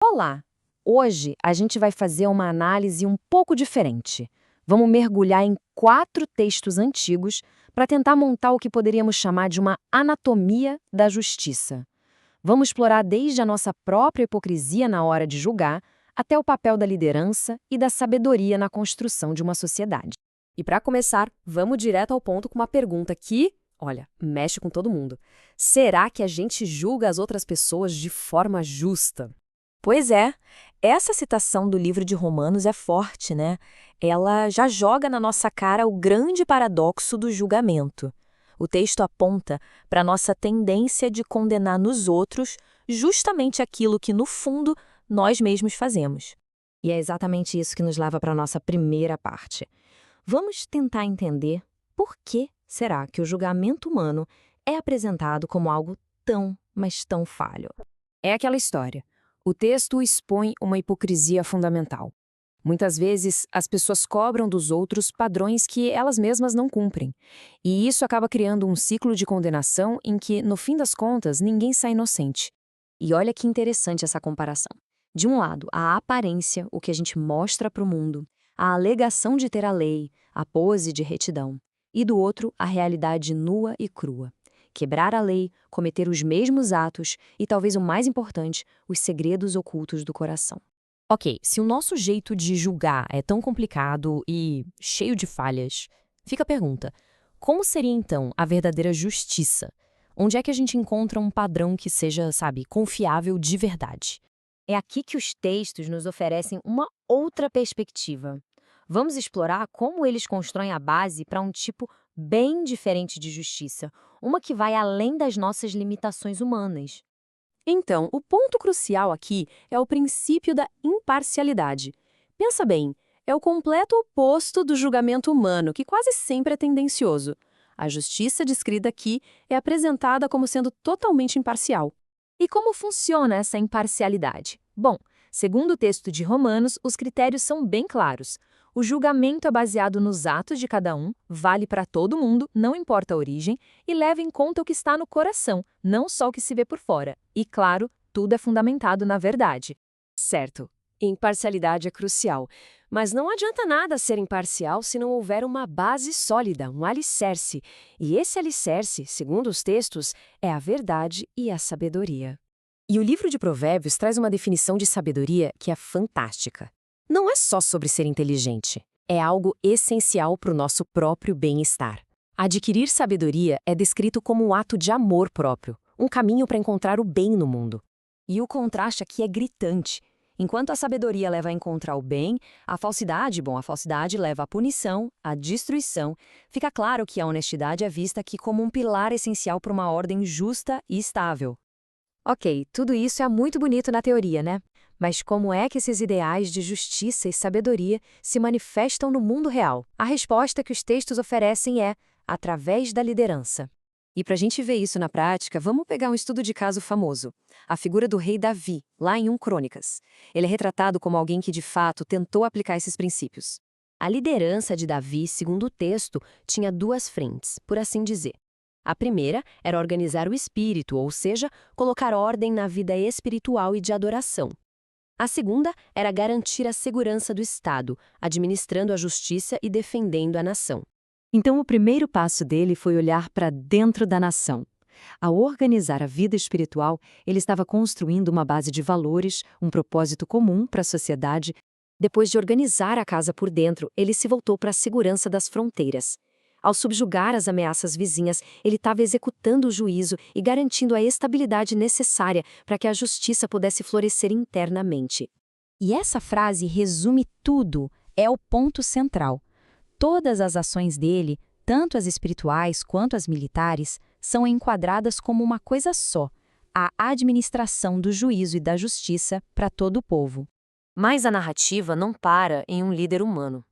Olá! Hoje a gente vai fazer uma análise um pouco diferente. Vamos mergulhar em 4 textos antigos para tentar montar o que poderíamos chamar de uma anatomia da justiça. Vamos explorar desde a nossa própria hipocrisia na hora de julgar, até o papel da liderança e da sabedoria na construção de uma sociedade. E para começar, vamos direto ao ponto com uma pergunta que, olha, mexe com todo mundo. Será que a gente julga as outras pessoas de forma justa? Pois é, essa citação do livro de Romanos é forte, né? Ela já joga na nossa cara o grande paradoxo do julgamento. O texto aponta para a nossa tendência de condenar nos outros justamente aquilo que, no fundo, nós mesmos fazemos. E é exatamente isso que nos leva para a nossa primeira parte. Vamos tentar entender por que será que o julgamento humano é apresentado como algo tão, mas tão falho. É aquela história. O texto expõe uma hipocrisia fundamental. Muitas vezes, as pessoas cobram dos outros padrões que elas mesmas não cumprem. E isso acaba criando um ciclo de condenação em que, no fim das contas, ninguém sai inocente. E olha que interessante essa comparação. De um lado, a aparência, o que a gente mostra para o mundo, a alegação de ter a lei, a pose de retidão. E do outro, a realidade nua e crua. Quebrar a lei, cometer os mesmos atos e, talvez o mais importante, os segredos ocultos do coração. Ok, se o nosso jeito de julgar é tão complicado e cheio de falhas, fica a pergunta: como seria então a verdadeira justiça? Onde é que a gente encontra um padrão que seja, confiável de verdade? É aqui que os textos nos oferecem uma outra perspectiva. Vamos explorar como eles constroem a base para um tipo bem diferente de justiça, uma que vai além das nossas limitações humanas. Então, o ponto crucial aqui é o princípio da imparcialidade. Pensa bem, é o completo oposto do julgamento humano, que quase sempre é tendencioso. A justiça descrita aqui é apresentada como sendo totalmente imparcial. E como funciona essa imparcialidade? Bom, segundo o texto de Romanos, os critérios são bem claros. O julgamento é baseado nos atos de cada um, vale para todo mundo, não importa a origem, e leva em conta o que está no coração, não só o que se vê por fora. E, claro, tudo é fundamentado na verdade. Certo, imparcialidade é crucial. Mas não adianta nada ser imparcial se não houver uma base sólida, um alicerce. E esse alicerce, segundo os textos, é a verdade e a sabedoria. E o livro de Provérbios traz uma definição de sabedoria que é fantástica. Não é só sobre ser inteligente, é algo essencial para o nosso próprio bem-estar. Adquirir sabedoria é descrito como um ato de amor próprio, um caminho para encontrar o bem no mundo. E o contraste aqui é gritante. Enquanto a sabedoria leva a encontrar o bem, a falsidade leva à punição, à destruição. Fica claro que a honestidade é vista aqui como um pilar essencial para uma ordem justa e estável. Ok, tudo isso é muito bonito na teoria, né? Mas como é que esses ideais de justiça e sabedoria se manifestam no mundo real? A resposta que os textos oferecem é através da liderança. E para a gente ver isso na prática, vamos pegar um estudo de caso famoso, a figura do rei Davi, lá em 1 Crônicas. Ele é retratado como alguém que, de fato, tentou aplicar esses princípios. A liderança de Davi, segundo o texto, tinha 2 frentes, por assim dizer. A primeira era organizar o espírito, ou seja, colocar ordem na vida espiritual e de adoração. A segunda era garantir a segurança do Estado, administrando a justiça e defendendo a nação. Então, o primeiro passo dele foi olhar para dentro da nação. Ao organizar a vida espiritual, ele estava construindo uma base de valores, um propósito comum para a sociedade. Depois de organizar a casa por dentro, ele se voltou para a segurança das fronteiras. Ao subjugar as ameaças vizinhas, ele estava executando o juízo e garantindo a estabilidade necessária para que a justiça pudesse florescer internamente. E essa frase resume tudo, é o ponto central. Todas as ações dele, tanto as espirituais quanto as militares, são enquadradas como uma coisa só, a administração do juízo e da justiça para todo o povo. Mas a narrativa não para em um líder humano.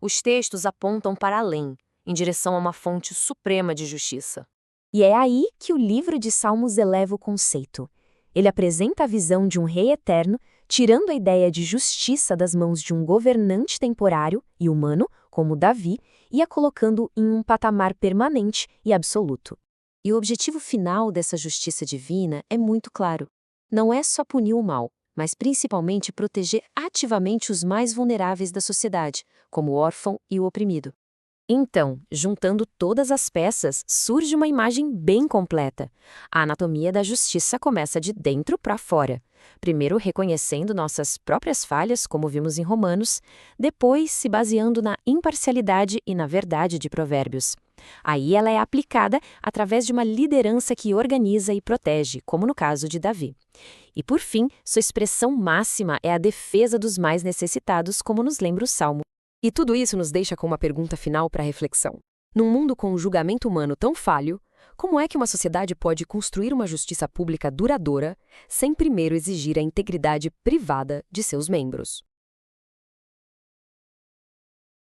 Os textos apontam para além, em direção a uma fonte suprema de justiça. E é aí que o livro de Salmos eleva o conceito. Ele apresenta a visão de um rei eterno, tirando a ideia de justiça das mãos de um governante temporário e humano, como Davi, e a colocando em um patamar permanente e absoluto. E o objetivo final dessa justiça divina é muito claro. Não é só punir o mal, mas principalmente proteger ativamente os mais vulneráveis da sociedade, como o órfão e o oprimido. Então, juntando todas as peças, surge uma imagem bem completa. A anatomia da justiça começa de dentro para fora. Primeiro reconhecendo nossas próprias falhas, como vimos em Romanos, depois se baseando na imparcialidade e na verdade de Provérbios. Aí ela é aplicada através de uma liderança que organiza e protege, como no caso de Davi. E por fim, sua expressão máxima é a defesa dos mais necessitados, como nos lembra o Salmo. E tudo isso nos deixa com uma pergunta final para reflexão. Num mundo com um julgamento humano tão falho, como é que uma sociedade pode construir uma justiça pública duradoura sem primeiro exigir a integridade privada de seus membros?